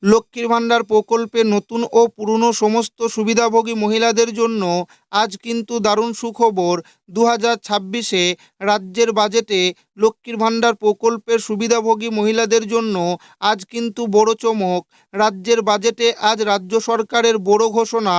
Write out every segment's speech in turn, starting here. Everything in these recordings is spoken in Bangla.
লক্ষ্মীর ভাণ্ডার প্রকল্পে নতুন ও পুরনো সমস্ত সুবিধাভোগী মহিলাদের জন্য আজ কিন্তু দারুণ সুখবর। 2026-এ রাজ্যের বাজেটে লক্ষ্মীর ভাণ্ডার প্রকল্পের সুবিধাভোগী মহিলাদের জন্য আজ কিন্তু বড় চমক। রাজ্যের বাজেটে আজ রাজ্য সরকারের বড় ঘোষণা।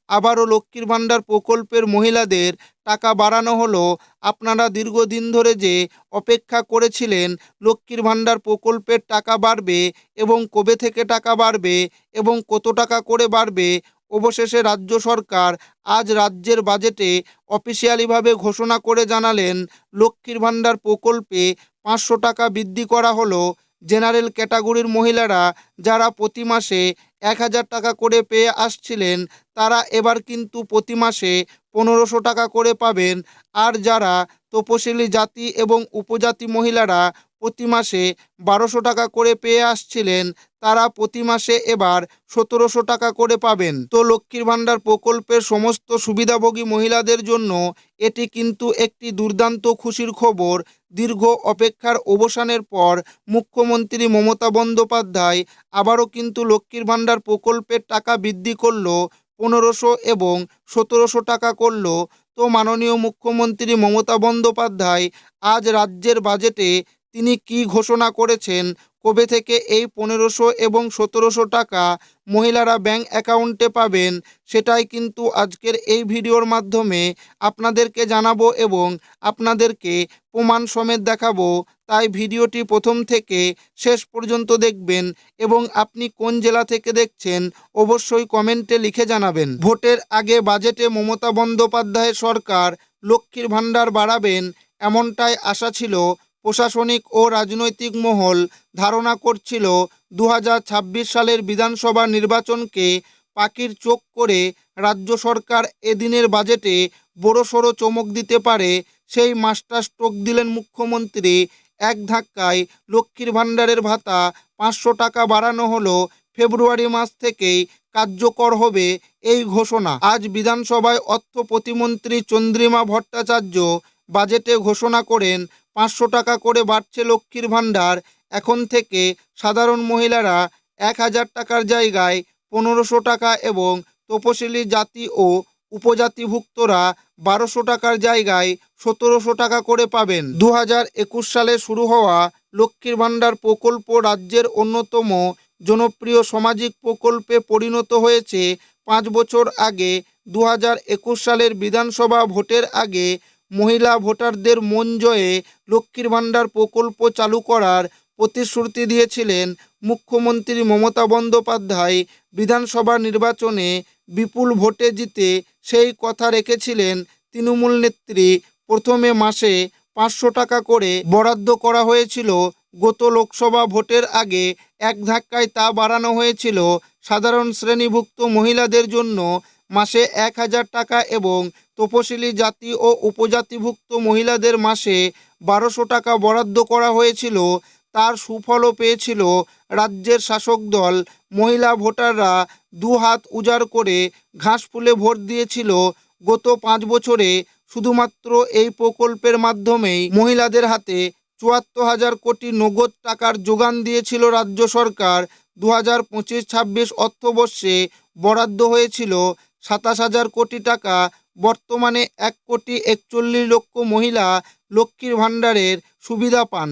আবারও লক্ষ্মীর ভাণ্ডার প্রকল্পের মহিলাদের টাকা বাড়ানো হলো। আপনারা দীর্ঘদিন ধরে যে অপেক্ষা করেছিলেন লক্ষ্মীর ভাণ্ডার প্রকল্পের টাকা বাড়বে এবং কবে থেকে টাকা বাড়বে এবং কত টাকা করে বাড়বে, অবশেষে রাজ্য সরকার আজ রাজ্যের বাজেটে অফিসিয়ালিভাবে ঘোষণা করে জানালেন লক্ষ্মীর ভাণ্ডার প্রকল্পে 500 টাকা বৃদ্ধি করা হলো। জেনারেল ক্যাটাগরির মহিলারা যারা প্রতি মাসে 1000 টাকা করে পেয়ে আসছিলেন তারা এবার কিন্তু প্রতি মাসে 1500 টাকা করে পাবেন। আর যারা তপশিলি জাতি এবং উপজাতি মহিলারা প্রতি মাসে 1200 টাকা করে পেয়ে আসছিলেন তারা প্রতি মাসে এবার 1700 টাকা করে পাবেন। তো লক্ষ্মীর ভাণ্ডার প্রকল্পের সমস্ত সুবিধাভোগী মহিলাদের জন্য এটি কিন্তু একটি দুর্দান্ত খুশির খবর। দীর্ঘ অপেক্ষার অবসানের পর মুখ্যমন্ত্রী মমতা বন্দ্যোপাধ্যায় আবারও কিন্তু লক্ষ্মীর ভাণ্ডার প্রকল্পের টাকা বৃদ্ধি করল, 1500 এবং 1700 টাকা করল। তো মাননীয় মুখ্যমন্ত্রী মমতা বন্দ্যোপাধ্যায় আজ রাজ্যের বাজেটে তিনি কি ঘোষণা করেছেন, কবে থেকে এই 1500 এবং 1700 টাকা মহিলারা ব্যাংক অ্যাকাউন্টে পাবেন, সেটাই কিন্তু আজকের এই ভিডিওর মাধ্যমে আপনাদেরকে জানাবো এবং আপনাদেরকে প্রমাণ সমেত দেখাবো। তাই ভিডিওটি প্রথম থেকে শেষ পর্যন্ত দেখবেন এবং আপনি কোন জেলা থেকে দেখছেন অবশ্যই কমেন্টে লিখে জানাবেন। ভোটের আগে বাজেটে মমতা বন্দ্যোপাধ্যায়ের সরকার লক্ষ্মীর ভাণ্ডার বাড়াবেন এমনটাই আশা ছিল। প্রশাসনিক ও রাজনৈতিক মহল ধারণা করছিল 2026 সালের বিধানসভা নির্বাচনকে পাখির চোখ করে রাজ্য সরকার এদিনের বাজেটে বড়সড় চমক দিতে পারে। সেই মাস্টার স্ট্রোক দিলেন মুখ্যমন্ত্রী। এক ধাক্কায় লক্ষ্মীর ভাণ্ডারের ভাতা 500 টাকা বাড়ানো হলো। ফেব্রুয়ারি মাস থেকেই কার্যকর হবে এই ঘোষণা। আজ বিধানসভায় অর্থ প্রতিমন্ত্রী চন্দ্রিমা ভট্টাচার্য বাজেটে ঘোষণা করেন 500 টাকা করে বাড়ছে লক্ষ্মীর ভাণ্ডার। এখন থেকে সাধারণ মহিলারা 1000 টাকার জায়গায় 1500 টাকা এবং তপশিলি জাতি ও উপজাতিভুক্তরা 1200 টাকার জায়গায় 1700 টাকা করে পাবেন। 2021 সালে শুরু হওয়া লক্ষ্মীর ভাণ্ডার প্রকল্প রাজ্যের অন্যতম জনপ্রিয় সামাজিক প্রকল্পে পরিণত হয়েছে। 5 বছর আগে 2021 সালের বিধানসভা ভোটের আগে মহিলা ভোটারদের মন জয়ে লক্ষ্মীর ভাণ্ডার প্রকল্প চালু করার প্রতিশ্রুতি দিয়েছিলেন মুখ্যমন্ত্রী মমতা বন্দ্যোপাধ্যায়। বিধানসভা নির্বাচনে বিপুল ভোটে জিতে সেই কথা রেখেছিলেন তৃণমূল নেত্রী। প্রথমে মাসে 500 টাকা করে বরাদ্দ করা হয়েছিল। গত লোকসভা ভোটের আগে এক ধাক্কায় তা বাড়ানো হয়েছিল। সাধারণ শ্রেণীভুক্ত মহিলাদের জন্য মাসে 1000 টাকা এবং তপশিলি জাতি ও উপজাতিভুক্ত মহিলাদের মাসে 1200 টাকা বরাদ্দ করা হয়েছিল। তার সুফলও পেয়েছিল রাজ্যের শাসক দল। মহিলা ভোটাররা দুহাত উজাড় করে ঘাস ফুলে ভোট দিয়েছিল। গত 5 বছরে শুধুমাত্র এই প্রকল্পের মাধ্যমেই মহিলাদের হাতে 74,000 কোটি নগদ টাকার যোগান দিয়েছিল রাজ্য সরকার। 2025-26 অর্থবর্ষে বরাদ্দ হয়েছিল 27,000 কোটি টাকা। বর্তমানে 1,41,00,000 মহিলা লক্ষ্মীর ভাণ্ডারের সুবিধা পান।